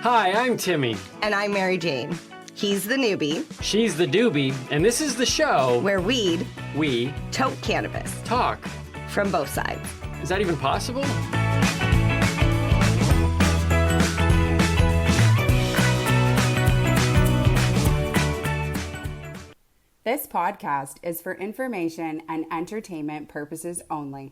Hi, I'm Timmy. And I'm Marijane. He's the Noobie. She's the Doobie, and this is the show where we tote cannabis. Talk. From both sides. Is that even possible? This podcast is for information and entertainment purposes only.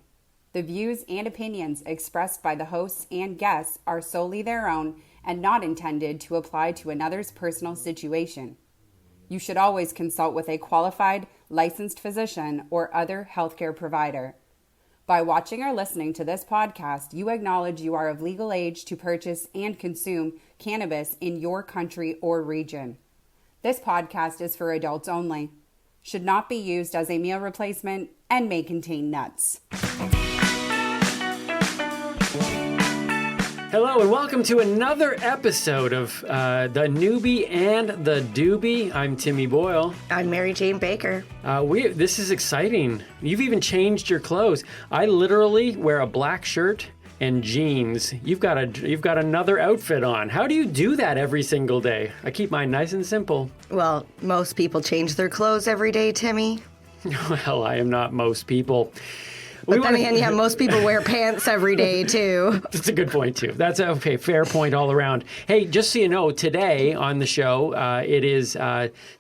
The views and opinions expressed by the hosts and guests are solely their own and not intended to apply to another's personal situation. You should always consult with a qualified, licensed physician or other healthcare provider. By watching or listening to this podcast, you acknowledge you are of legal age to purchase and consume cannabis in your country or region. This podcast is for adults only, should not be used as a meal replacement, and may contain nuts. Hello and welcome to another episode of the Noobie and the Doobie. I'm Timmy Boyle. I'm Marijane Baker. This is exciting. You've even changed your clothes. I literally wear a black shirt and jeans. You've got another outfit on. How do you do that every single day? I keep mine nice and simple. Well, most people change their clothes every day, Timmy. Well, I am not most people. But then again, yeah, most people wear pants every day, too. That's a good point, too. That's okay. Fair point all around. Hey, just so you know, today on the show, it is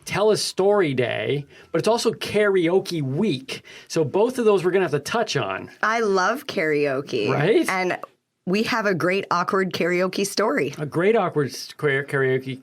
Tell a Story Day, but it's also Karaoke Week. So both of those we're going to have to touch on. I love karaoke. Right? And we have a great awkward karaoke story. A great awkward karaoke.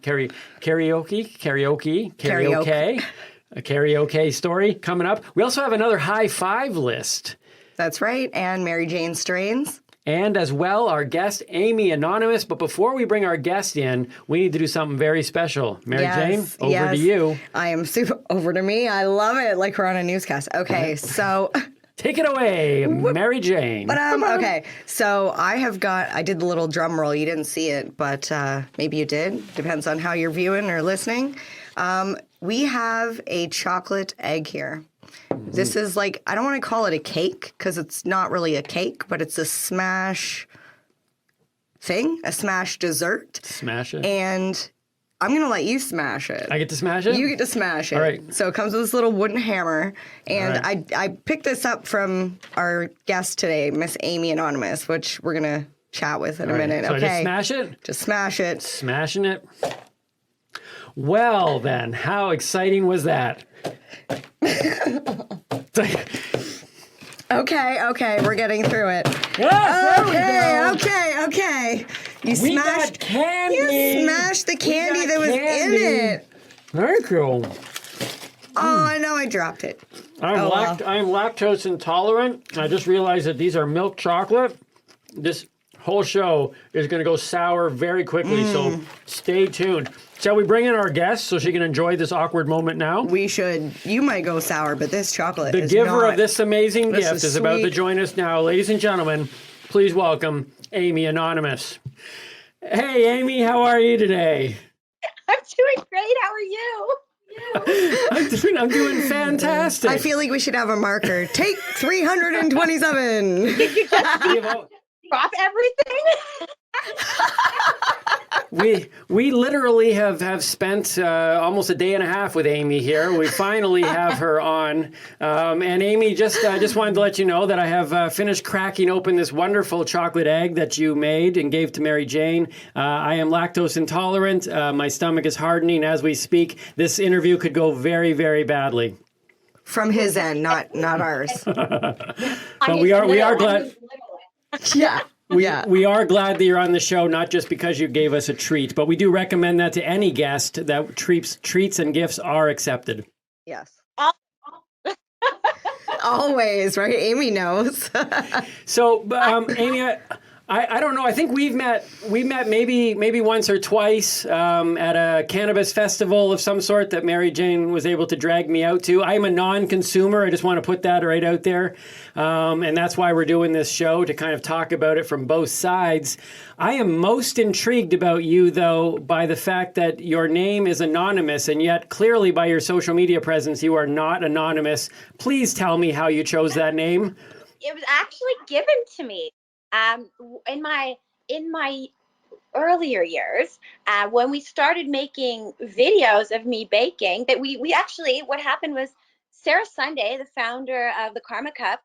A karaoke story coming up. We also have another high five list. That's right, and Marijane Strains. And as well, our guest, Amy Anonymous. But before we bring our guest in, we need to do something very special. Marijane, over to you. I am super over to me. I love it, like we're on a newscast. Okay, so... Take it away, Marijane. Okay, so I did the little drum roll. You didn't see it, but maybe you did. Depends on how you're viewing or listening. We have a chocolate egg here. This is like, I don't want to call it a cake because it's not really a cake, but it's a smash thing, a smash dessert. Smash it. And I'm going to let you smash it. I get to smash it? You get to smash it. All right. So it comes with this little wooden hammer. And right. I picked this up from our guest today, Miss Amy Anonymous, which we're going to chat with in a minute. So okay. I just smash it? Just smash it. Smashing it. Well, then, how exciting was that? Okay, we're getting through it. Yes, okay. You smashed candy. You smashed the candy that was in it. Thank you. Oh, I know I dropped it. I'm lactose intolerant. I just realized that these are milk chocolate. This whole show is going to go sour very quickly, so stay tuned. Shall we bring in our guest so she can enjoy this awkward moment now? We should. You might go sour, but this chocolate is The giver not. of this amazing gift is about sweet. to join us now. Ladies and gentlemen, please welcome Amy Anonymous. Hey, Amy, how are you today? I'm doing great. How are you? I'm doing fantastic. I feel like we should have a marker. Take 327. Did you just drop everything? We literally have spent almost a day and a half with Amy here. We finally have her on. And Amy, just wanted to let you know that I have finished cracking open this wonderful chocolate egg that you made and gave to Marijane. I am lactose intolerant. My stomach is hardening as we speak. This interview could go very, very badly. From his end, not ours. But we are glad. Yeah. We are glad that you're on the show, not just because you gave us a treat, but we do recommend that to any guest that treats and gifts are accepted. Yes. Always, right? Amy knows. So, Amy, I don't know. I think we met maybe once or twice at a cannabis festival of some sort that Marijane was able to drag me out to. I'm a non-consumer. I just want to put that right out there. And that's why we're doing this show, to kind of talk about it from both sides. I am most intrigued about you, though, by the fact that your name is anonymous, and yet clearly by your social media presence, you are not anonymous. Please tell me how you chose that name. It was actually given to me. In my earlier years, when we started making videos of me baking, that we actually, what happened was Sarah Sunday, the founder of the Karma Cup,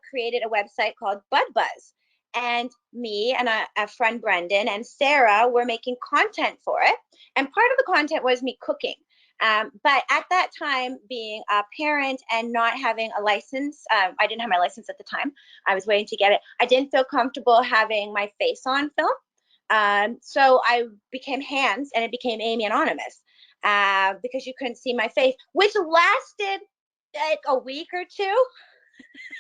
created a website called Bud Buzz. And me and a friend, Brendan, and Sarah were making content for it. And part of the content was me cooking. But at that time, being a parent and not having a license, I didn't have my license at the time. I was waiting to get it. I didn't feel comfortable having my face on film. So I became Hands, and it became Amy Anonymous, because you couldn't see my face, which lasted like a week or two.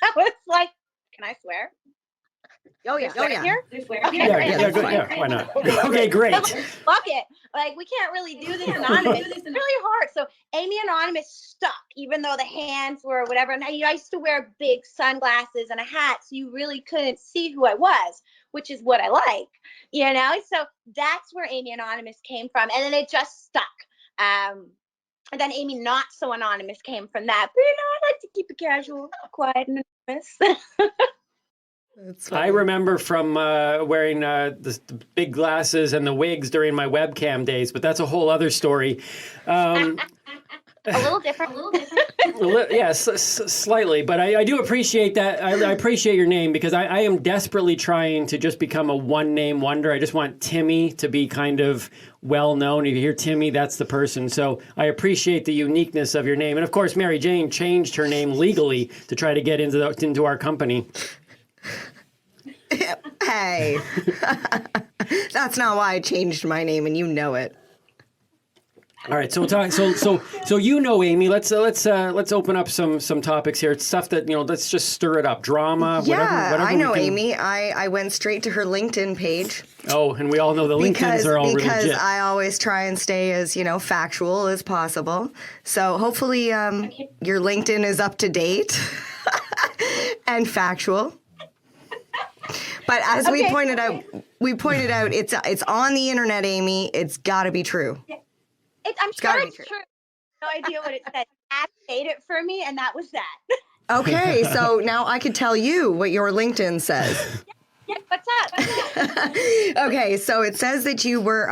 I was like, can I swear? Oh yeah. Here? Okay, Yeah, why not? Okay, great. Fuck it. Like, we can't really do this anonymous. It's really hard. So Amy Anonymous stuck, even though the hands were whatever. And I used to wear big sunglasses and a hat, so you really couldn't see who I was, which is what I like, you know? So that's where Amy Anonymous came from. And then it just stuck. And then Amy Not So Anonymous came from that. But, I like to keep it casual, quiet, and anonymous. I remember from wearing the big glasses and the wigs during my webcam days, but that's a whole other story. A little different. Slightly, but I do appreciate that. I appreciate your name, because I am desperately trying to just become a one-name wonder. I just want Timmy to be kind of well-known. If you hear Timmy, that's the person. So I appreciate the uniqueness of your name. And of course, Mary Jane changed her name legally to try to get into our company. Hey, that's not why I changed my name, and you know it. All right, so you know, Amy, let's open up some topics here. It's stuff that, let's just stir it up. Drama, whatever I know Amy. I went straight to her LinkedIn page. Oh, and we all know the LinkedIn's are all because legit. I always try and stay as factual as possible. So hopefully your LinkedIn is up to date and factual. But as we pointed out, it's on the internet, Amy. It's got to be true. I'm sure it's true. No idea what it said. App made it for me, and that was that. Okay, so now I could tell you what your LinkedIn says. Yeah, what's up? Okay, so it says that you were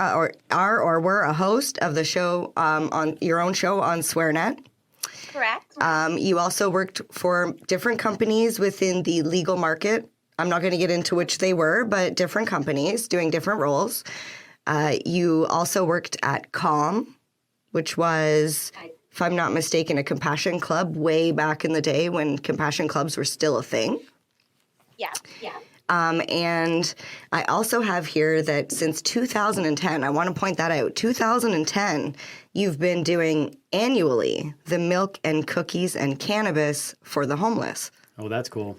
were a host of the show on your own show on SwearNet. Correct. You also worked for different companies within the legal market. I'm not going to get into which they were, but different companies doing different roles. You also worked at CALM, which was, if I'm not mistaken, a compassion club way back in the day when compassion clubs were still a thing. Yeah. And I also have here that since 2010, I want to point that out, 2010, you've been doing annually the milk and cookies and cannabis for the homeless. Oh, that's cool.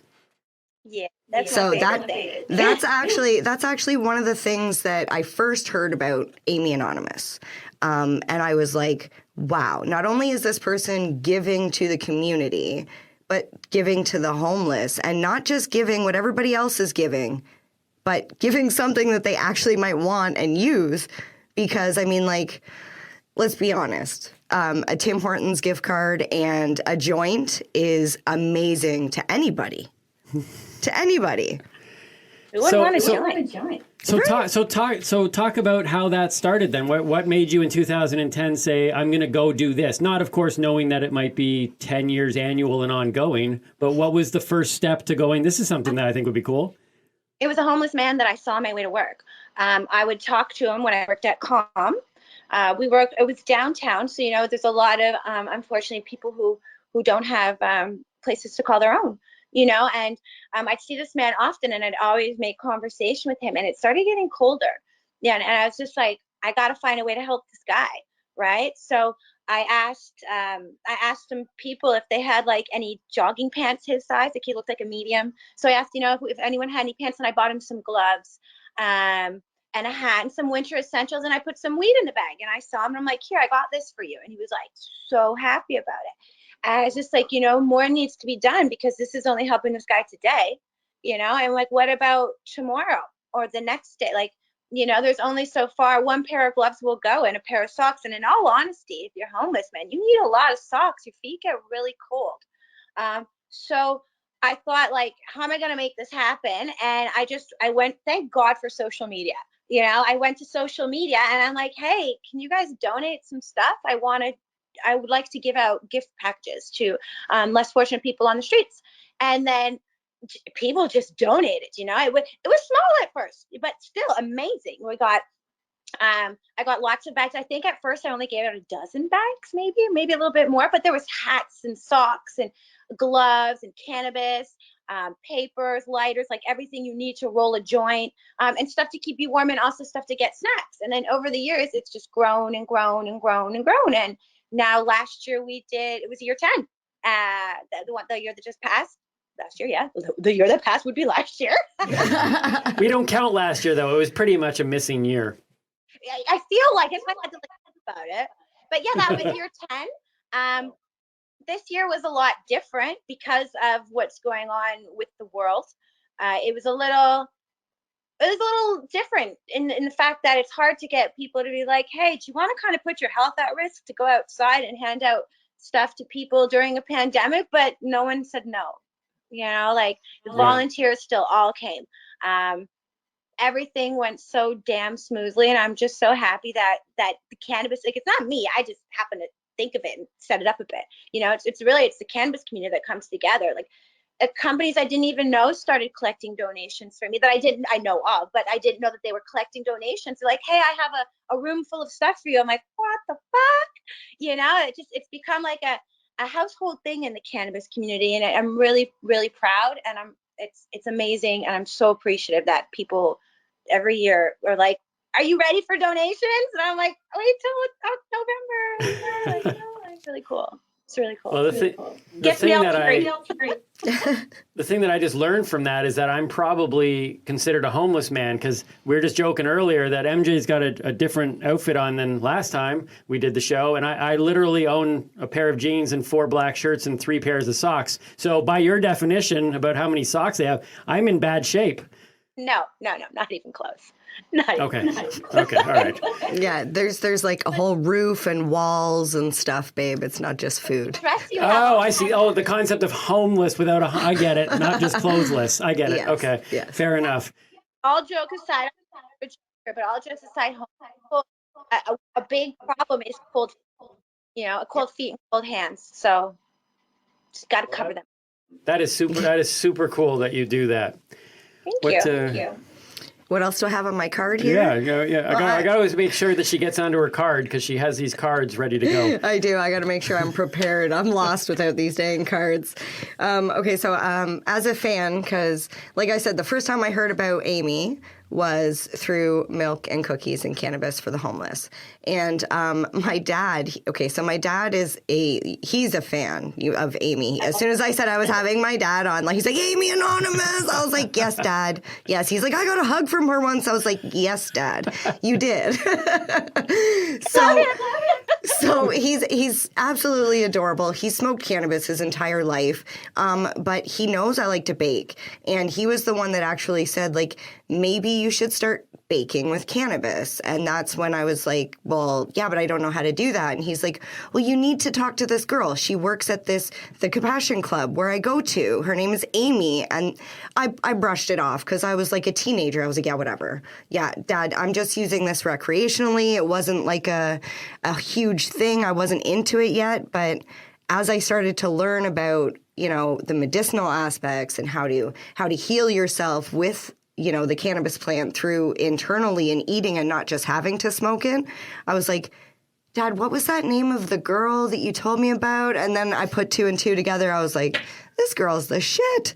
Yeah. That's so my favorite thing. that's actually one of the things that I first heard about Amy Anonymous. And I was like, wow, not only is this person giving to the community, but giving to the homeless, and not just giving what everybody else is giving, but giving something that they actually might want and use. Because, let's be honest, a Tim Hortons gift card and a joint is amazing to anybody. To anybody. Who would want to join? So talk about how that started then. What made you in 2010 say, I'm going to go do this? Not, of course, knowing that it might be 10 years annual and ongoing, but what was the first step to going, this is something that I think would be cool? It was a homeless man that I saw on my way to work. I would talk to him when I worked at CALM. It was downtown, so, there's a lot of, unfortunately, people who don't have places to call their own. And I'd see this man often, and I'd always make conversation with him, and it started getting colder. Yeah, and I was just like, I got to find a way to help this guy, right? So I asked some people if they had any jogging pants his size. He looked like a medium. So I asked, if anyone had any pants, and I bought him some gloves, and a hat and some winter essentials, and I put some weed in the bag, and I saw him, and I'm like, here, I got this for you, and he was like so happy about it. And I was just like, more needs to be done, because this is only helping this guy today, and what about tomorrow or the next day? There's only so far one pair of gloves will go, and a pair of socks. And in all honesty, if you're homeless, man, you need a lot of socks. Your feet get really cold. So I thought, how am I going to make this happen? And I went, thank God for social media. I went to social media and I'm like, hey, can you guys donate some stuff? I would like to give out gift packages to less fortunate people on the streets. And then people just donated, it was small at first, but still amazing. I got lots of bags. I think at first I only gave out a dozen bags, maybe a little bit more, but there was hats and socks and gloves and cannabis, papers, lighters, like everything you need to roll a joint, and stuff to keep you warm, and also stuff to get snacks. And then over the years, it's just grown and grown and grown and grown. And now last year it was year 10, the year that just passed. Last year, yeah. The year that passed would be last year. We don't count last year, though. It was pretty much a missing year. I feel like if I had to think about it. But yeah, that was year 10. This year was a lot different because of what's going on with the world. It was a little different in the fact that it's hard to get people to be like, hey, do you want to kind of put your health at risk to go outside and hand out stuff to people during a pandemic? But no one said no. The volunteers still all came. Everything went so damn smoothly, and I'm just so happy that the cannabis, like, it's not me, I just happen to think of it and set it up a bit. It's the cannabis community that comes together. Like, companies I didn't even know started collecting donations for me that I know of, but I didn't know that they were collecting donations. They're like, hey, I have a room full of stuff for you. I'm like, what the fuck? It's become like a household thing in the cannabis community, and I'm really, really proud, and it's amazing, and I'm so appreciative that people every year are like, are you ready for donations? And I'm like, wait till November. It's really cool. It's really cool. Well, the thing that I just learned from that is that I'm probably considered a homeless man, because we were just joking earlier that MJ's got a different outfit on than last time we did the show, and I literally own a pair of jeans and 4 black shirts and 3 pairs of socks. So by your definition about how many socks they have, I'm in bad shape. No, not even close. Okay, all right. Yeah, there's like a whole roof and walls and stuff, babe. It's not just food. Oh, I see. Oh, the concept of homeless without I get it. Not just clothesless. I get it. Yes, Okay, yes. Fair enough. All jokes aside, a big problem is cold feet and cold hands. So just got to cover them. That is super. That is super cool that you do that. Thank you. What else do I have on my card here? Yeah. I got to always make sure that she gets onto her card, because she has these cards ready to go. I do. I got to make sure I'm prepared. I'm lost without these dang cards. Okay, so as a fan, because like I said, the first time I heard about Amy was through Milk and Cookies and Cannabis for the Homeless. And my dad, my dad he's a fan of Amy. As soon as I said I was having my dad on, he's like, Amy Anonymous. I was like, yes, Dad. Yes. He's like, I got a hug from her once. I was like, yes, Dad, you did. So he's absolutely adorable. He smoked cannabis his entire life, but he knows I like to bake. And he was the one that actually said, maybe you should start baking with cannabis. And that's when I was like, well, yeah, but I don't know how to do that. And he's like, well, you need to talk to this girl. She works at the Compassion Club where I go to. Her name is Amy. And I brushed it off because I was like a teenager. I was like, yeah, whatever. Yeah, Dad, I'm just using this recreationally. It wasn't like a huge thing. I wasn't into it yet. But as I started to learn about, the medicinal aspects and how to heal yourself with the cannabis plant through internally and eating and not just having to smoke it, I was like, Dad, what was that name of the girl that you told me about? And then I put 2 and 2 together. I was like, this girl's the shit.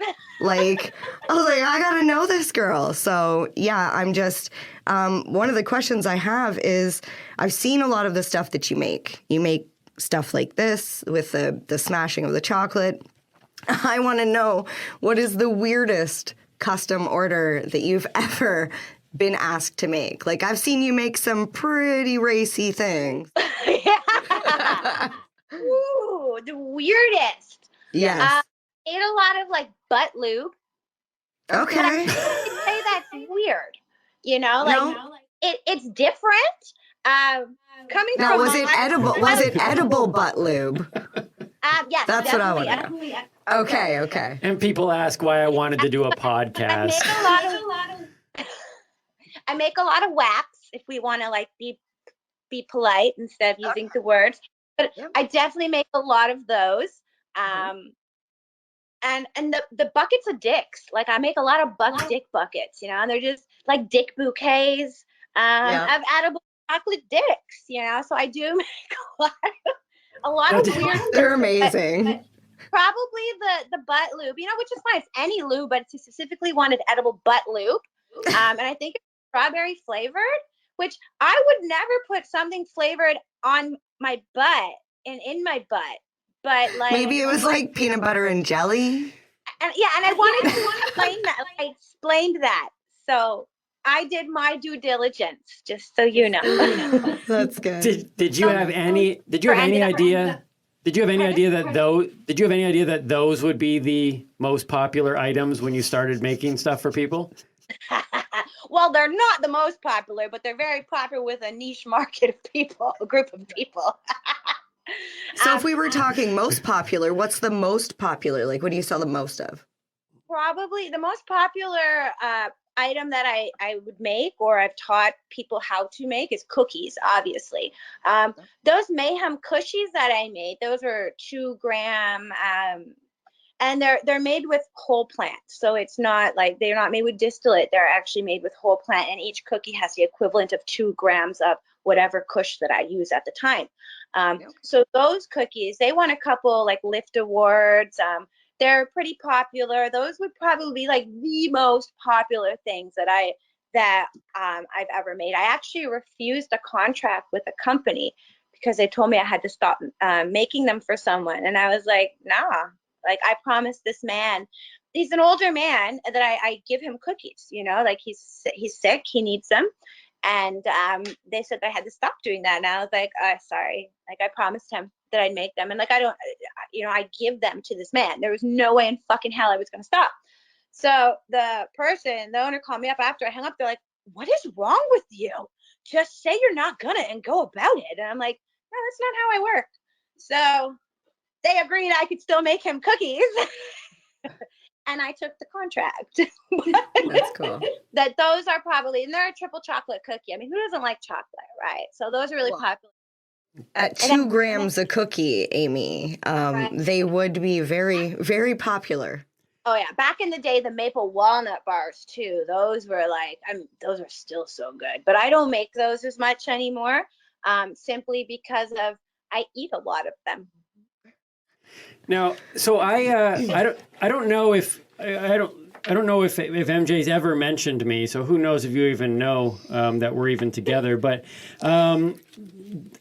I was like, I gotta know this girl. So yeah, I'm just, one of the questions I have is, I've seen a lot of the stuff that you make. You make stuff like this with the smashing of the chocolate. I want to know, what is the weirdest custom order that you've ever been asked to make? I've seen you make some pretty racy things. Ooh, the weirdest. Yes. Ate a lot of butt lube. Okay. I say that's weird. No. It's different. Coming Now, from was it edible? Was it edible butt lube? Yes, That's what I want to know. Okay. And people ask why I wanted to do a podcast. I make a lot of wax if we want to like be polite instead of using the words. But I definitely make a lot of those. And the buckets of dicks. Like I make a lot of dick buckets, you know, and they're just like dick bouquets of edible chocolate dicks, you know. So I do make a lot of weird. They're amazing. But probably the butt lube, you know, which is fine. It's any lube, but it's specifically wanted edible butt lube. And I think it's strawberry flavored, which I would never put something flavored on my butt and in my butt. But like maybe it was like peanut butter and jelly. And I wanted to explain that. I explained that. So I did my due diligence, just so you know. That's good. Did you have any idea that those would be the most popular items when you started making stuff for people? Well, they're not the most popular, but they're very popular with a niche market of people, a group of people. So if we were talking most popular, what's the most popular? Like, what do you sell the most of? Probably the most popular item that I would make, or I've taught people how to make, is cookies, obviously. Those Mayhem cushies that I made, those are 2 gram, and they're made with whole plant. So it's not like, they're not made with distillate. They're actually made with whole plant, and each cookie has the equivalent of 2 grams of whatever kush that I use at the time. So those cookies, they won a couple like Lift awards. They're pretty popular. Those would probably be like the most popular things that I've ever made. I actually refused a contract with a company because they told me I had to stop making them for someone. And I was like, nah, like I promised this man, he's an older man, that I give him cookies, you know, like he's sick, he needs them. And they said I had to stop doing that. And I was like, sorry, like I promised him that I'd make them. And like, I give them to this man. There was no way in fucking hell I was going to stop. So the owner called me up after I hung up. They're like, what is wrong with you? Just say you're not gonna and go about it. And I'm like, no, that's not how I work. So they agreed I could still make him cookies. And I took the contract. That's cool. That those are probably, and they're a triple chocolate cookie. I mean, who doesn't like chocolate, right? So those are really popular. At 2 grams a cookie, Amy, they would be very, very popular. Oh yeah, back in the day, the maple walnut bars too. Those were like, those are still so good. But I don't make those as much anymore, simply because I eat a lot of them. Now, so I don't know if MJ's ever mentioned me. So who knows if you even know that we're even together. But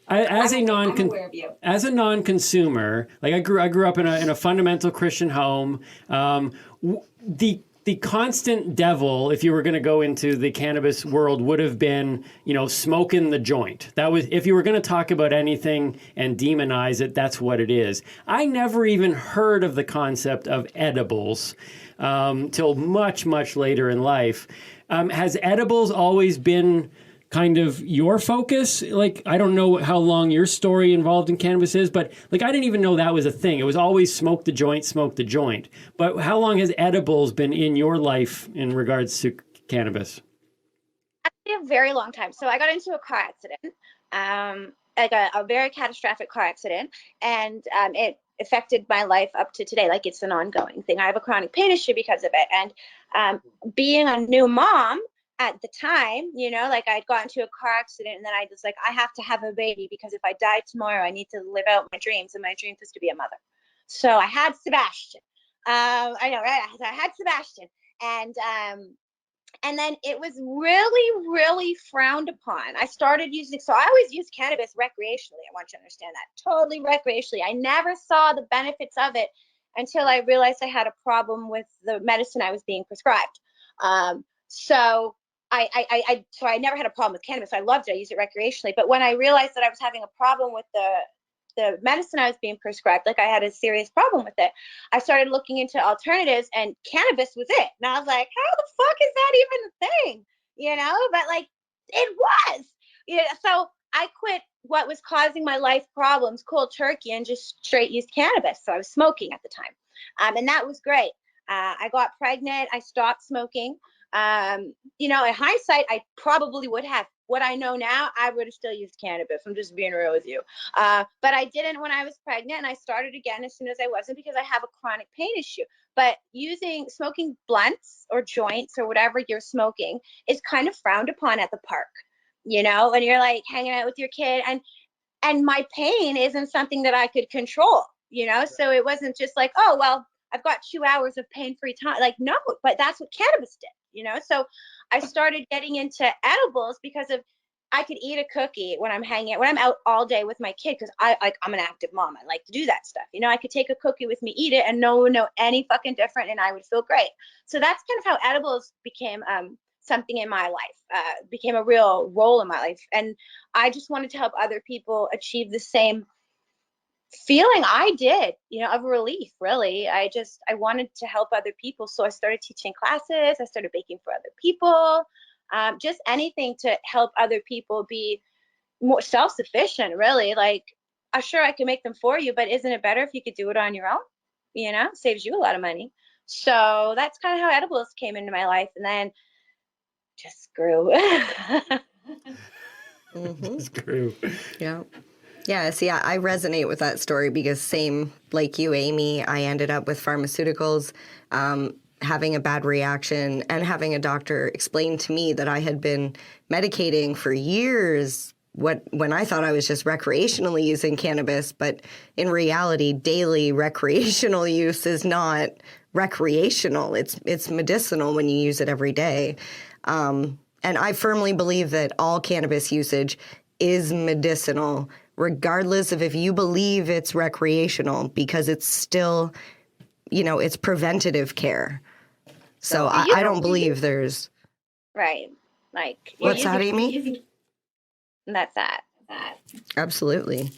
as a non-consumer, like I grew up in a fundamental Christian home. The constant devil, if you were going to go into the cannabis world, would have been, smoking the joint. That was, if you were going to talk about anything and demonize it, that's what it is. I never even heard of the concept of edibles till much, much later in life. Has edibles always been kind of your focus? Like, I don't know how long your story involved in cannabis is, but like, I didn't even know that was a thing. It was always smoke the joint. But how long has edibles been in your life in regards to cannabis? Actually, a very long time. So I got into a car accident, like a very catastrophic car accident, and it affected my life up to today. Like, it's an ongoing thing. I have a chronic pain issue because of it. And being a new mom, at the time, like I'd gotten into a car accident, and then I was like, I have to have a baby because if I die tomorrow, I need to live out my dreams. And my dream was to be a mother. So I had Sebastian. I know, right? I had Sebastian. And then it was really, really frowned upon. I started using, so I always used cannabis recreationally. I want you to understand that. Totally recreationally. I never saw the benefits of it until I realized I had a problem with the medicine I was being prescribed. So I never had a problem with cannabis. I loved it. I used it recreationally. But when I realized that I was having a problem with the medicine I was being prescribed, like I had a serious problem with it, I started looking into alternatives, and cannabis was it. And I was like, how the fuck is that even a thing? But like, it was. So I quit what was causing my life problems cold turkey and just straight used cannabis. So I was smoking at the time. And that was great. I got pregnant. I stopped smoking. You know, in hindsight, I probably would have. What I know now, I would have still used cannabis. I'm just being real with you. But I didn't when I was pregnant, and I started again as soon as I wasn't, because I have a chronic pain issue. But smoking blunts or joints or whatever you're smoking is kind of frowned upon at the park, you know, and you're like hanging out with your kid, and my pain isn't something that I could control, you know. So it wasn't just like, oh well, I've got 2 hours of pain-free time. Like, no, but that's what cannabis did, you know. So I started getting into edibles because of I could eat a cookie when I'm out all day with my kid, because I'm an active mom. I like to do that stuff. You know, I could take a cookie with me, eat it, and no one would know any fucking different, and I would feel great. So that's kind of how edibles became something in my life, became a real role in my life. And I just wanted to help other people achieve the same feeling I did, you know, of relief, really. I wanted to help other people. So I started teaching classes. I started baking for other people, just anything to help other people be more self-sufficient, really. Like, sure, I can make them for you, but isn't it better if you could do it on your own? You know, saves you a lot of money. So that's kind of how edibles came into my life, and then just grew. Just grew. Yeah. Yeah, see, I resonate with that story because same like you, Amy, I ended up with pharmaceuticals, having a bad reaction, and having a doctor explain to me that I had been medicating for years when I thought I was just recreationally using cannabis, but in reality, daily recreational use is not recreational. It's medicinal when you use it every day. And I firmly believe that all cannabis usage is medicinal, regardless of if you believe it's recreational, because it's still, you know, it's preventative care. So I don't believe there's... Right. Like, what's that, Amy? And that's that. Absolutely.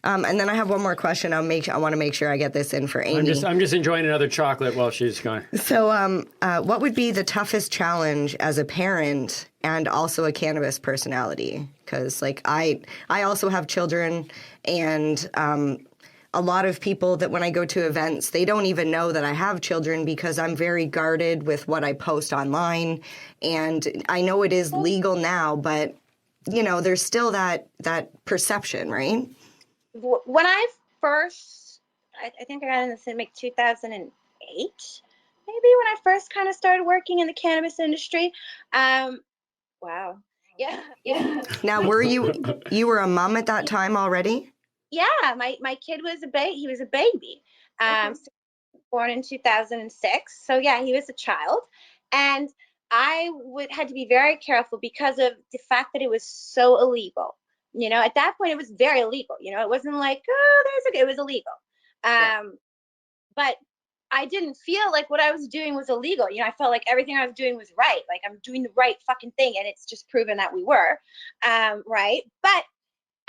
And then I have one more question. I want to make sure I get this in for Amy. I'm just enjoying another chocolate while she's going. So what would be the toughest challenge as a parent and also a cannabis personality? Because like I also have children, and a lot of people that when I go to events, they don't even know that I have children because I'm very guarded with what I post online. And I know it is legal now, but you know, there's still that perception, right? When I first, I think I got in this in like 2008, maybe, when I first kind of started working in the cannabis industry. Wow. Yeah. Now, were you were a mom at that time already? Yeah, my kid was he was a baby. So born in 2006. So yeah, he was a child. And I had to be very careful because of the fact that it was so illegal. You know, at that point it was very illegal. You know, it wasn't like, oh, it was illegal. But I didn't feel like what I was doing was illegal. You know, I felt like everything I was doing was right. Like, I'm doing the right fucking thing, and it's just proven that we were. Right. But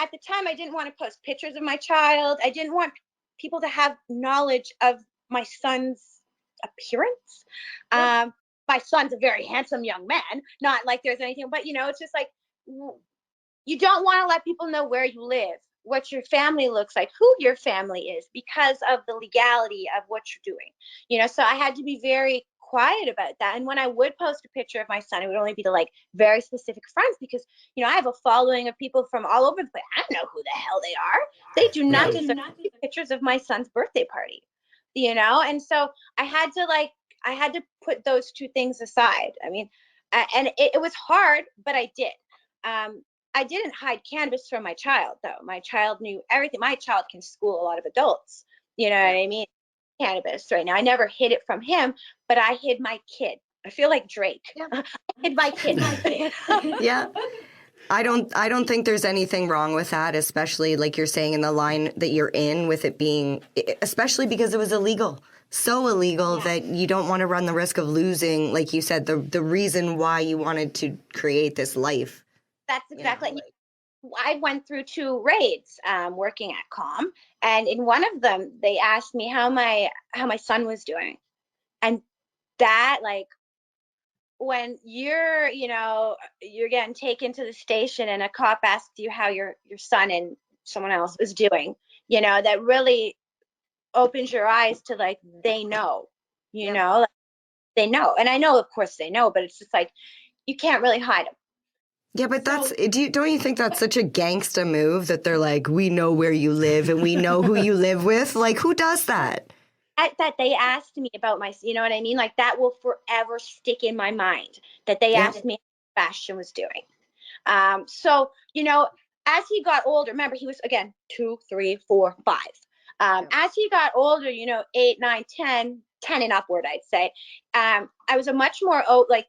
at the time, I didn't want to post pictures of my child. I didn't want people to have knowledge of my son's appearance. My son's a very handsome young man, not like there's anything, but you know, it's just like, you don't want to let people know where you live, what your family looks like, who your family is, because of the legality of what you're doing. You know, so I had to be very quiet about that. And when I would post a picture of my son, it would only be to like very specific friends, because, you know, I have a following of people from all over the place. I don't know who the hell they are. They do not deserve pictures of my son's birthday party, you know? And so I had to put those two things aside. I mean, and it was hard, but I did. I didn't hide cannabis from my child, though. My child knew everything. My child can school a lot of adults. You know what I mean? Cannabis right now. I never hid it from him, but I hid my kid. I feel like Drake. Yeah. I hid my kid. Yeah. I don't think there's anything wrong with that, especially like you're saying in the line that you're in with it being, especially because it was illegal. So illegal that you don't want to run the risk of losing, like you said, the reason why you wanted to create this life. That's exactly. I went through 2 raids working at Calm, and in one of them they asked me how my son was doing, and that, like, when you're getting taken to the station and a cop asks you how your son and someone else is doing, you know, that really opens your eyes to, like, they know, you know, like, they know. And I know, of course they know, but it's just like, you can't really hide them. Yeah, but don't you think that's such a gangsta move that they're like, we know where you live and we know who you live with? Like, who does that? That they asked me about you know what I mean? Like, that will forever stick in my mind, that they asked me what Sebastian was doing. So, you know, as he got older, remember he was, again, 2, 3, 4, 5. As he got older, you know, 8, 9, 10 and upward, I'd say, I was a much more,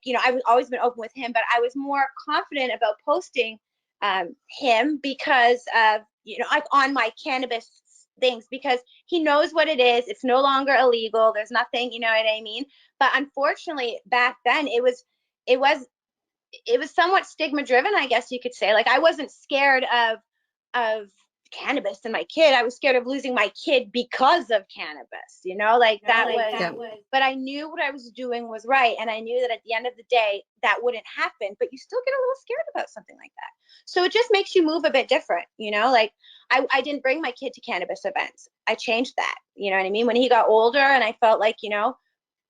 you know, I've always been open with him, but I was more confident about posting him because of, you know, like on my cannabis things, because he knows what it is. It's no longer illegal. There's nothing, you know what I mean? But unfortunately, back then it was somewhat stigma driven, I guess you could say. Like, I wasn't scared of cannabis and my kid. I was scared of losing my kid because of cannabis, you know, like that was, but I knew what I was doing was right. And I knew that at the end of the day, that wouldn't happen, but you still get a little scared about something like that. So it just makes you move a bit different, you know, like I didn't bring my kid to cannabis events. I changed that, you know what I mean? When he got older and I felt like, you know,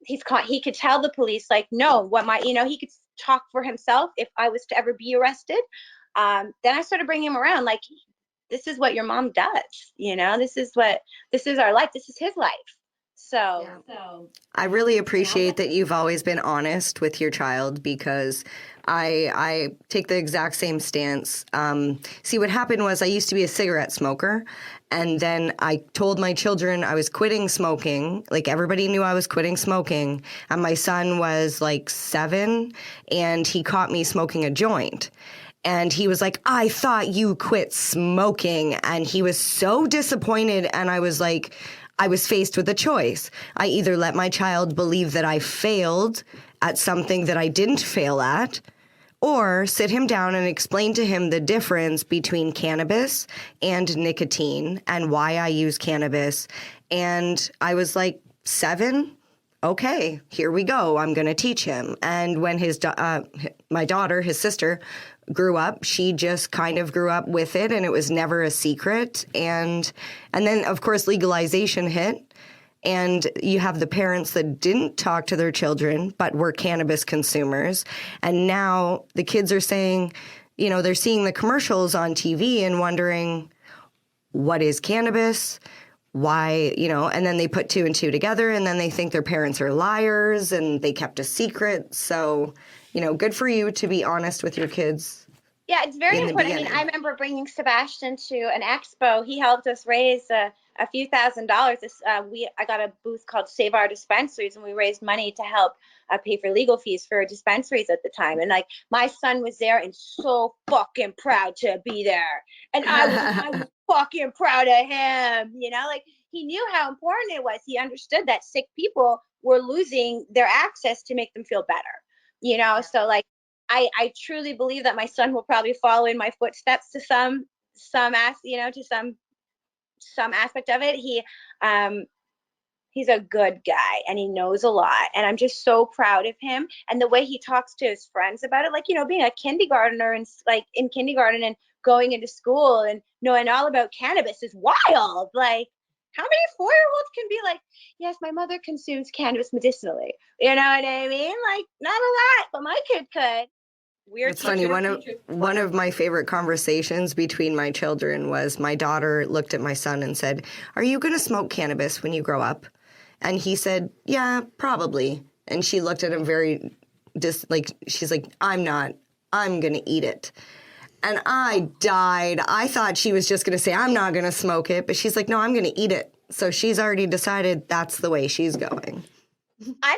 he could tell the police, like, no, you know, he could talk for himself if I was to ever be arrested. Then I started bringing him around, like, this is what your mom does, you know, this is our life, this is his life. So I really appreciate that you've always been honest with your child, because I take the exact same stance. See, what happened was I used to be a cigarette smoker, and then I told my children I was quitting smoking. Like, everybody knew I was quitting smoking, and my son was like 7, and he caught me smoking a joint. And he was like, I thought you quit smoking. And he was so disappointed. And I was like, I was faced with a choice. I either let my child believe that I failed at something that I didn't fail at, or sit him down and explain to him the difference between cannabis and nicotine and why I use cannabis. And I was like, 7? Okay, here we go. I'm going to teach him. And when my daughter, his sister, grew up, she just kind of grew up with it, and it was never a secret. And then, of course, legalization hit, and you have the parents that didn't talk to their children but were cannabis consumers. And now the kids are saying, you know, they're seeing the commercials on TV and wondering, what is cannabis? Why, you know, and then they put 2 and 2 together, and then they think their parents are liars and they kept a secret. So, you know, good for you to be honest with your kids. Yeah, it's very important. I mean, I remember bringing Sebastian to an expo. He helped us raise a few $1,000s. I got a booth called Save Our Dispensaries, and we raised money to help pay for legal fees for dispensaries at the time. And like, my son was there and so fucking proud to be there. And I was fucking proud of him, you know, like, he knew how important it was. He understood that sick people were losing their access to make them feel better, you know? So like, I truly believe that my son will probably follow in my footsteps to some aspect of it. He's a good guy and he knows a lot, and I'm just so proud of him. And the way he talks to his friends about it, like, you know, being a kindergartner and like in kindergarten and going into school and knowing all about cannabis is wild. Like, how many 4-year-olds can be like, yes, my mother consumes cannabis medicinally? You know what I mean? Like, not a lot, but my kid could. It's funny. One of my favorite conversations between my children was my daughter looked at my son and said, "Are you going to smoke cannabis when you grow up?" And he said, "Yeah, probably." And she looked at him very she's like, "I'm not. I'm going to eat it." And I died. I thought she was just going to say, "I'm not going to smoke it." But she's like, "No, I'm going to eat it." So she's already decided that's the way she's going. I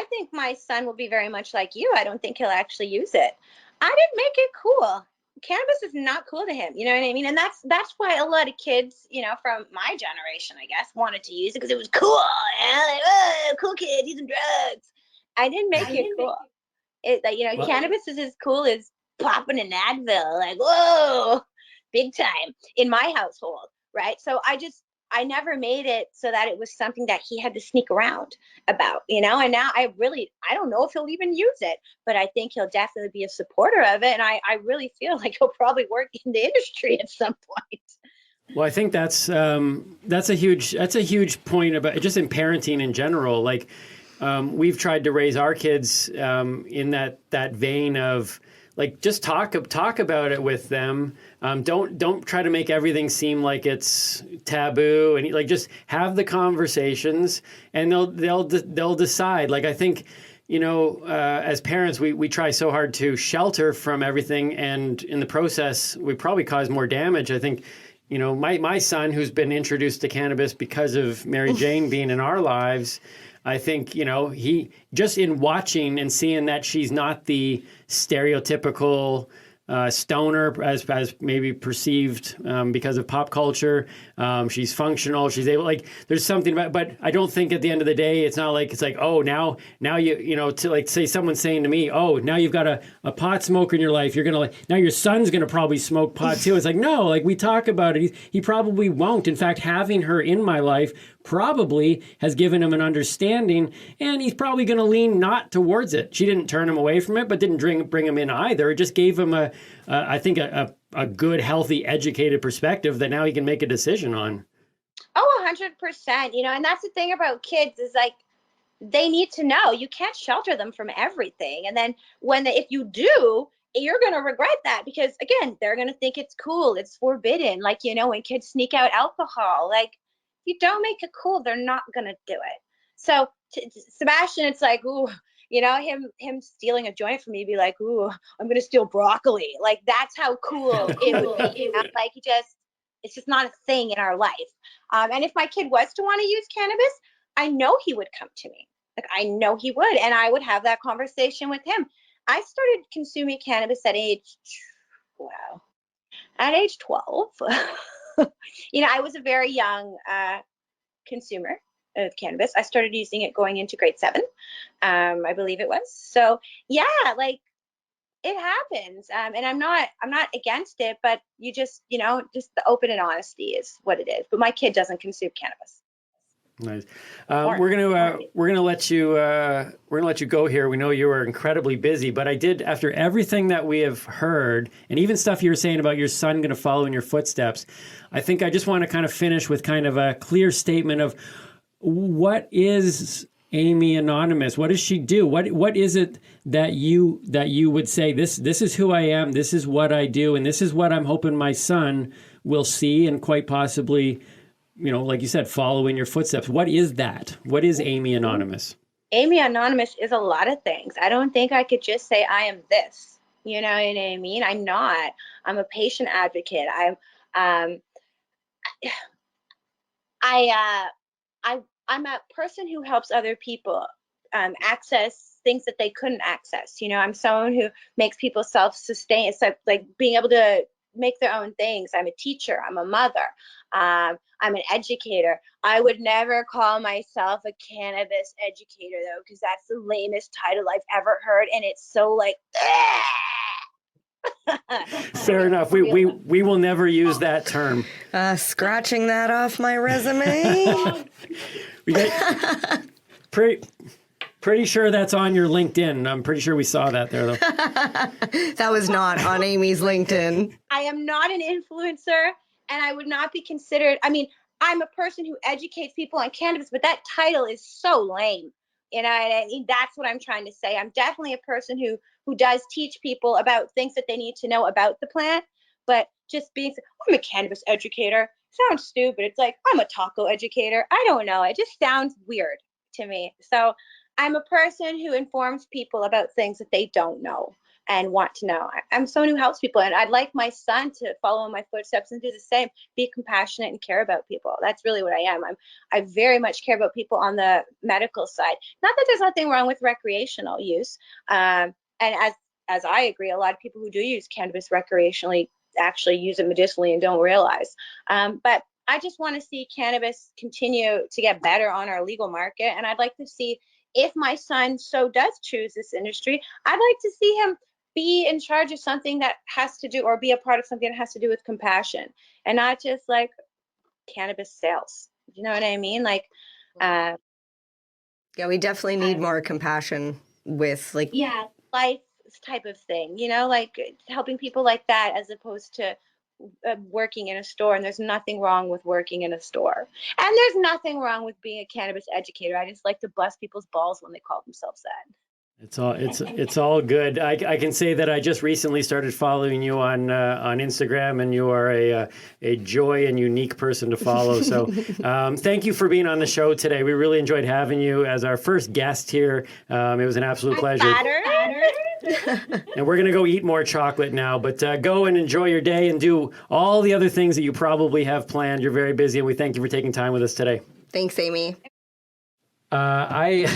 think my son will be very much like you. I don't think he'll actually use it. I didn't make it cool. Cannabis is not cool to him. You know what I mean? And that's why a lot of kids, you know, from my generation, I guess, wanted to use it because it was cool. Like, oh, cool kid using drugs. I didn't make it cool. Cannabis is as cool as popping an Advil. Like, whoa, big time in my household, right? So I never made it so that it was something that he had to sneak around about, you know, and now I don't know if he'll even use it, but I think he'll definitely be a supporter of it. And I really feel like he'll probably work in the industry at some point. Well, I think that's a huge point about just in parenting in general. Like, we've tried to raise our kids in that vein of like just talk about it with them. Don't try to make everything seem like it's taboo, and like just have the conversations, and they'll decide. Like I think, as parents, we try so hard to shelter from everything, and in the process, we probably cause more damage. I think, my son, who's been introduced to cannabis because of Mary Jane being in our lives, I think, he just in watching and seeing that she's not the stereotypical stoner as maybe perceived because of pop culture. She's functional. She's able, like, there's something about, but I don't think at the end of the day, it's not like, it's like, oh, now to like say someone saying to me, oh, now you've got a pot smoker in your life. You're going to now your son's going to probably smoke pot too. It's like, no, like we talk about it. He probably won't. In fact, having her in my life probably has given him an understanding, and he's probably going to lean not towards it. She didn't turn him away from it, but didn't bring him in either. It just gave him I think a good, healthy, educated perspective that now he can make a decision on. Oh, 100%. And that's the thing about kids is like, they need to know. You can't shelter them from everything. And then if you do, you're going to regret that because, again, they're going to think it's cool. It's forbidden. Like, when kids sneak out alcohol, like, you don't make it cool, they're not going to do it. So Sebastian, it's like, ooh, him stealing a joint from me, be like, ooh, I'm going to steal broccoli. Like, that's how cool it would be. Like, it's just not a thing in our life. And if my kid was to want to use cannabis, I know he would come to me. Like, I know he would, and I would have that conversation with him. I started consuming cannabis at age 12. I was a very young consumer of cannabis. I started using it going into grade 7, I believe it was. So yeah, like it happens, and I'm not against it, but you just just the open and honesty is what it is. But my kid doesn't consume cannabis. Nice. We're gonna let you go here. We know you are incredibly busy, but I did, after everything that we have heard, and even stuff you were saying about your son going to follow in your footsteps, I think I just want to kind of finish with kind of a clear statement of what is Amy Anonymous? What does she do? What is it that you would say, this is who I am, this is what I do, and this is what I'm hoping my son will see and quite possibly, like you said, follow in your footsteps. What is that? What is Amy Anonymous? Amy Anonymous is a lot of things. I don't think I could just say I am this. You know what I mean? I'm not. I'm a patient advocate. I'm a person who helps other people access things that they couldn't access. I'm someone who makes people self-sustain. It's like being able to make their own things. I'm a teacher. I'm a mother. I'm an educator. I would never call myself a cannabis educator, though, because that's the lamest title I've ever heard. And it's so like, fair enough. We will never use that term. Scratching that off my resume. Pretty sure that's on your LinkedIn. I'm pretty sure we saw that there, though. That was not on Amy's LinkedIn. I am not an influencer, and I would not be considered. I mean, I'm a person who educates people on cannabis, but that title is so lame. And I mean, that's what I'm trying to say. I'm definitely a person who does teach people about things that they need to know about the plant, but just being, I'm a cannabis educator sounds stupid. It's like, I'm a taco educator. I don't know. It just sounds weird to me. So I'm a person who informs people about things that they don't know and want to know. I'm someone who helps people, and I'd like my son to follow in my footsteps and do the same, be compassionate and care about people. That's really what I am. I very much care about people on the medical side. Not that there's nothing wrong with recreational use. And as I agree, a lot of people who do use cannabis recreationally actually use it medicinally and don't realize. But I just want to see cannabis continue to get better on our legal market. And I'd like to see, if my son so does choose this industry, I'd like to see him be in charge of something that has to do, or be a part of something that has to do with compassion, and not just like cannabis sales. You know what I mean? Like, yeah, we definitely need more compassion with life type of thing, like helping people like that, as opposed to working in a store, and there's nothing wrong with working in a store. And there's nothing wrong with being a cannabis educator. I just like to bust people's balls when they call themselves that. It's all good. I can say that I just recently started following you on Instagram, and you are a joy and unique person to follow. So thank you for being on the show today. We really enjoyed having you as our first guest here. It was an absolute pleasure. And we're going to go eat more chocolate now, but go and enjoy your day and do all the other things that you probably have planned. You're very busy, and we thank you for taking time with us today. Thanks, Amy. I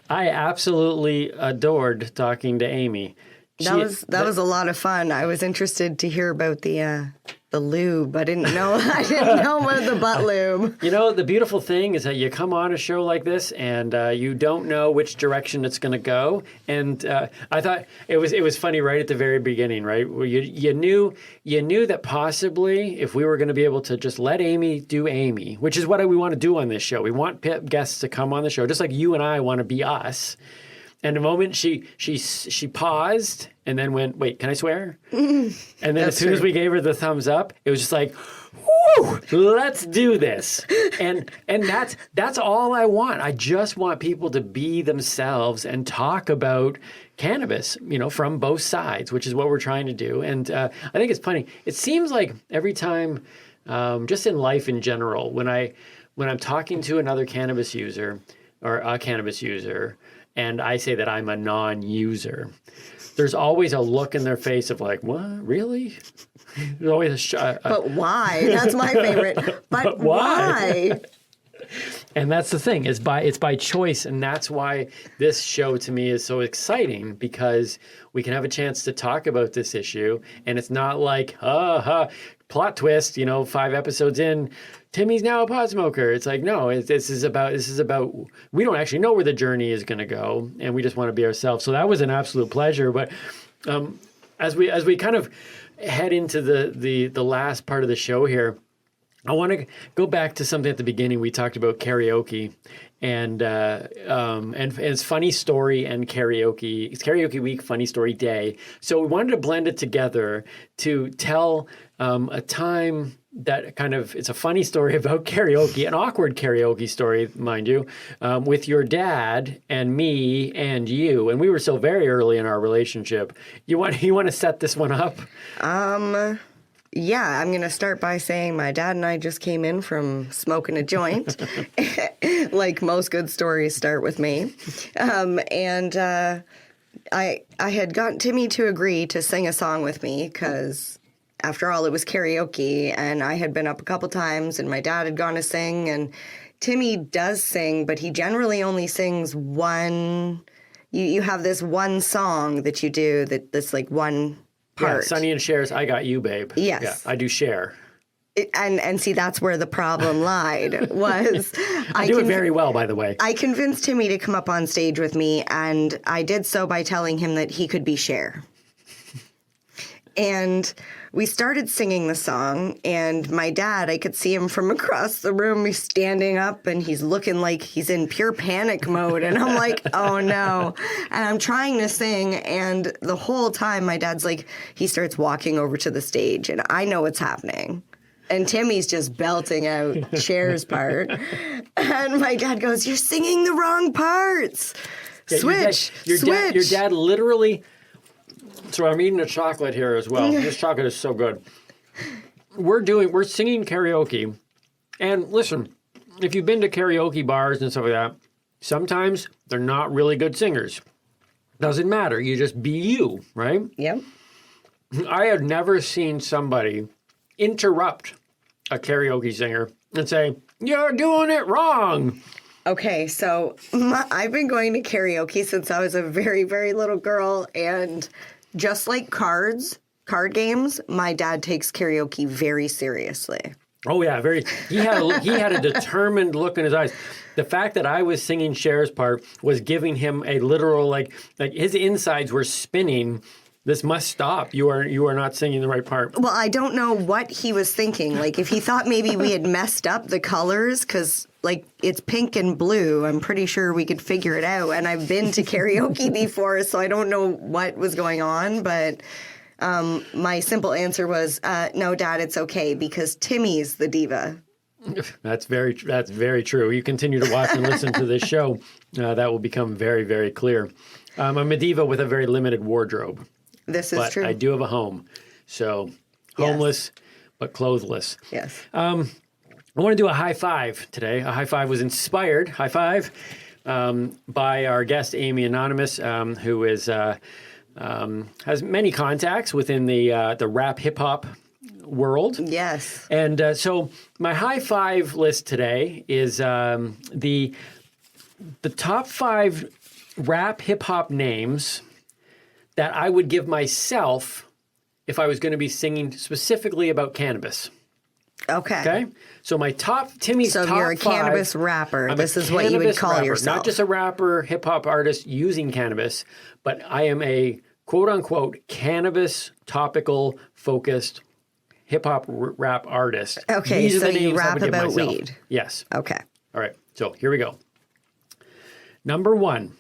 absolutely adored talking to Amy. That was a lot of fun. I was interested to hear about the lube. I didn't know about the butt lube. You know, the beautiful thing is that you come on a show like this and you don't know which direction it's going to go. And I thought it was funny right at the very beginning, right? Where you knew that possibly if we were going to be able to just let Amy do Amy, which is what we want to do on this show. We want guests to come on the show, just like you and I want to be us. And the moment she paused and then went, wait, can I swear? And then as soon as we gave her the thumbs up, it was just like, whoo, let's do this. And that's all I want. I just want people to be themselves and talk about cannabis, from both sides, which is what we're trying to do. And I think it's funny. It seems like every time, just in life in general, when I'm talking to another cannabis user or a cannabis user, and I say that I'm a non-user, there's always a look in their face of like, what? Really? There's always but why? That's my favorite. But why? And that's the thing. It's by choice, and that's why this show to me is so exciting, because we can have a chance to talk about this issue, and it's not like, plot twist, 5 episodes in, Timmy's now a pot smoker. It's like, no, this is about, we don't actually know where the journey is going to go, and we just want to be ourselves. So that was an absolute pleasure. But as we kind of head into the last part of the show here, I want to go back to something at the beginning. We talked about karaoke and it's funny story and karaoke. It's karaoke week, funny story day. So we wanted to blend it together to tell a time that it's a funny story about karaoke, an awkward karaoke story, mind you, with your dad and me and you. And we were so very early in our relationship. You want to set this one up? Yeah, I'm going to start by saying my dad and I just came in from smoking a joint, like most good stories start with me. I had gotten Timmy to agree to sing a song with me because, after all, it was karaoke, and I had been up a couple times, and my dad had gone to sing, and Timmy does sing, but he generally only sings one. You have this one song that you do that's like one part. Yeah, Sonny and Cher's I Got You, Babe. Yes. Yeah, I do Cher. And see, that's where the problem lied, was I do it very well, by the way. I convinced Timmy to come up on stage with me, and I did so by telling him that he could be Cher. And we started singing the song, and my dad, I could see him from across the room. He's standing up, and he's looking like he's in pure panic mode. And I'm like, oh, no. And I'm trying to sing, and the whole time my dad's like, he starts walking over to the stage, and I know what's happening. And Timmy's just belting out Cher's part. And my dad goes, you're singing the wrong parts. Yeah, Switch. Your dad literally... So I'm eating a chocolate here as well. This chocolate is so good. We're singing karaoke. And listen, if you've been to karaoke bars and stuff like that, sometimes they're not really good singers. Doesn't matter. You just be you, right? Yep. I have never seen somebody interrupt a karaoke singer and say, you're doing it wrong. Okay, so I've been going to karaoke since I was a very, very little girl, and just like card games, my dad takes karaoke very seriously. Oh yeah, very. He had a determined look in his eyes. The fact that I was singing Cher's part was giving him a literal like his insides were spinning. This must stop. You are not singing the right part. Well, I don't know what he was thinking. Like, if he thought maybe we had messed up the colors, because, like, it's pink and blue. I'm pretty sure we could figure it out. And I've been to karaoke before, so I don't know what was going on. But My simple answer was, no, Dad, it's okay because Timmy's the diva. That's very true. You continue to watch and listen to this show, that will become very, very clear. I'm a diva with a very limited wardrobe. This is but true. I do have a home. So homeless, but clothless. Yes. I want to do a high five today. A high five was inspired, high five, by our guest, Amy Anonymous, who is has many contacts within the rap hip-hop world. Yes. And so my high five list today is the top 5 rap hip-hop names that I would give myself if I was going to be singing specifically about cannabis. Okay. Okay? So my Timmy's top 5. So you're a cannabis rapper. I'm this a is what you would cannabis call rapper. yourself. Not just a rapper, hip-hop artist using cannabis, but I am a quote-unquote cannabis topical focused hip-hop rap artist. Okay, These are so the you names I rap would give about myself. weed. Yes. Okay. All right. So here we go. Number 1,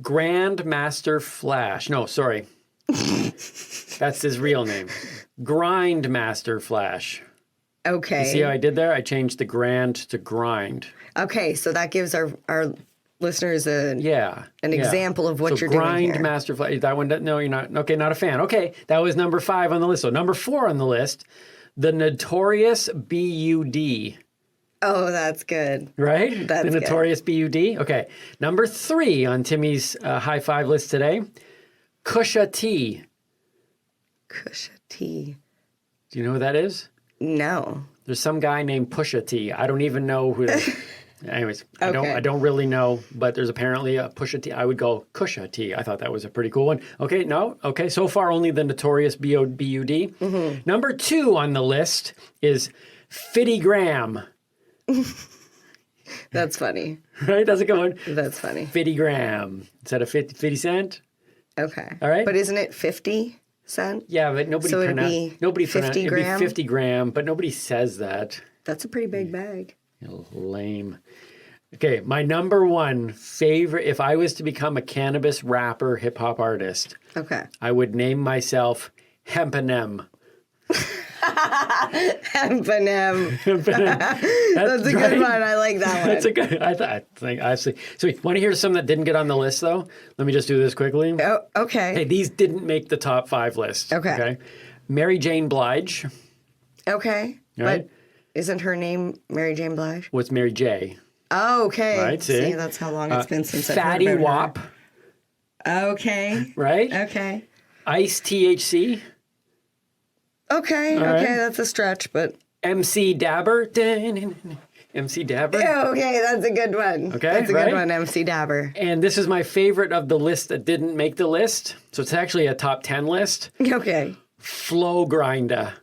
Grandmaster Flash. No, sorry. That's his real name. Grindmaster Flash. Okay. You see how I did there? I changed the grand to grind. Okay, so that gives our listeners an example of what you're doing here. Grindmaster Flash. That one, no, you're not. Okay, not a fan. Okay, that was number 5 on the list. So number 4 on the list, the Notorious B.U.D. Oh, that's good. Right? That's the good. Notorious B.U.D. Okay. Number 3 on Timmy's high five list today, Kusha T. Kusha T. Do you know who that is? No. There's some guy named Pusha T. I don't even know who that Anyways, Okay. I don't really know, but there's apparently a Pusha T. I would go Kusha T. I thought that was a pretty cool one. Okay, no? Okay, so far only the Notorious B.U.D. Mm-hmm. Number 2 on the list is Fitty Graham. That's funny. Right? That's a good one. That's funny. Fitty Graham. Instead of 50 Cent? Okay. All right. But isn't it 50 cent? Yeah, but nobody So it'd pronounces be nobody 50 it'd gram? be 50 gram, but nobody says that. That's a pretty big bag. Lame. Okay, my number 1 favorite, if I was to become a cannabis rapper, hip hop artist, Okay. I would name myself Hempenem. Eminem. That's a right. good one. I like that one. That's a good. I think actually. So, want to hear some that didn't get on the list though? Let me just do this quickly. Oh, okay. Hey, these didn't make the top 5 list. Okay. Mary Jane Blige. Okay. All right. But isn't her name Mary Jane Blige? What's Mary J? Oh, okay. Right, see? that's how long it's been since I've Fatty heard Wap. about her. Okay. Right. Okay. Ice THC. Okay. All okay. right. That's a stretch, but MC Dabber. MC Dabber. okay, that's a good one. Okay, That's a right? good one, MC Dabber. And this is my favorite of the list that didn't make the list. So it's actually a top 10 list. Okay. Flow Grinder.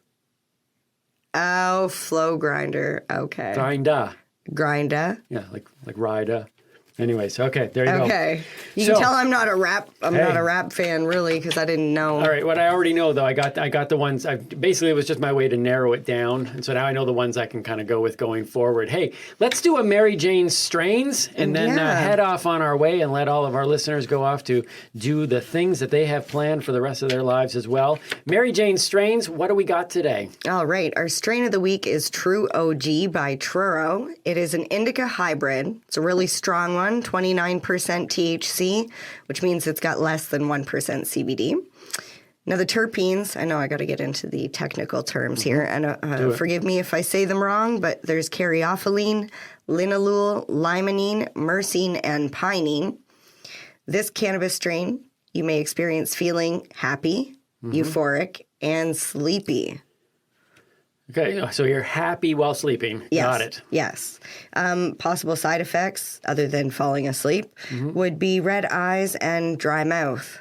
Oh, flow grinder. Okay. Grinder. Grinder. Yeah, like Rida. Anyways, okay, there you go. Okay. You So- can tell I'm not a rap Hey. fan really because I didn't know. All right, what I already know though, I got the ones. Basically, it was just my way to narrow it down, and so now I know the ones I can kind of go with going forward. Hey, let's do a Mary Jane Strains, and then Yeah. head off on our way, and let all of our listeners go off to do the things that they have planned for the rest of their lives as well. Mary Jane Strains, what do we got today? All right. Our strain of the week is True OG by Truro. It is an indica hybrid. It's a really strong one, 29% THC, which means it's got less than 1% CBD. Now, the terpenes, I know I got to get into the technical terms here, and forgive me if I say them wrong, but there's caryophyllene, linalool, limonene, myrcene, and pinene. This cannabis strain, you may experience feeling happy, euphoric, and sleepy. Okay, so you're happy while sleeping. Yes. Got it. Yes. Possible side effects, other than falling asleep, would be red eyes and dry mouth.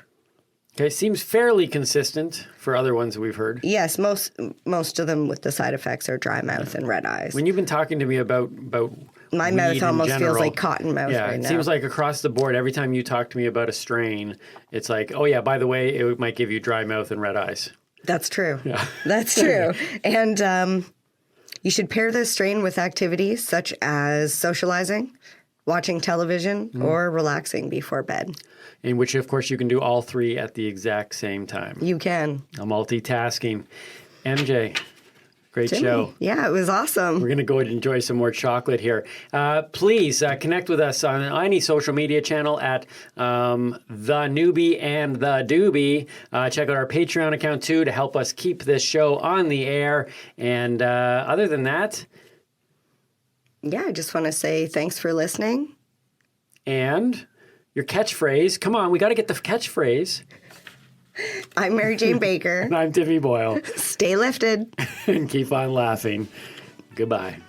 Okay, seems fairly consistent for other ones that we've heard. Yes, most of them with the side effects are dry mouth and red eyes. When you've been talking to me about My weed mouth in almost feels general, like cotton mouth yeah, right it now. seems like across the board, every time you talk to me about a strain, it's like, oh yeah, by the way, it might give you dry mouth and red eyes. That's true. Yeah. That's true. And you should pair this strain with activities such as socializing, watching television, or relaxing before bed. In which, of course, you can do all three at the exact same time. You can. Multitasking. MJ, great Timmy. show. Yeah, it was awesome. We're going to go and enjoy some more chocolate here. Please connect with us on any social media channel at The Noobie and The Doobie. Check out our Patreon account, too, to help us keep this show on the air. And other than that... Yeah, I just want to say thanks for listening. And your catchphrase. Come on, we got to get the catchphrase. I'm Marijane Baker. And I'm Timmy Boyle. Stay lifted. And keep on laughing. Goodbye.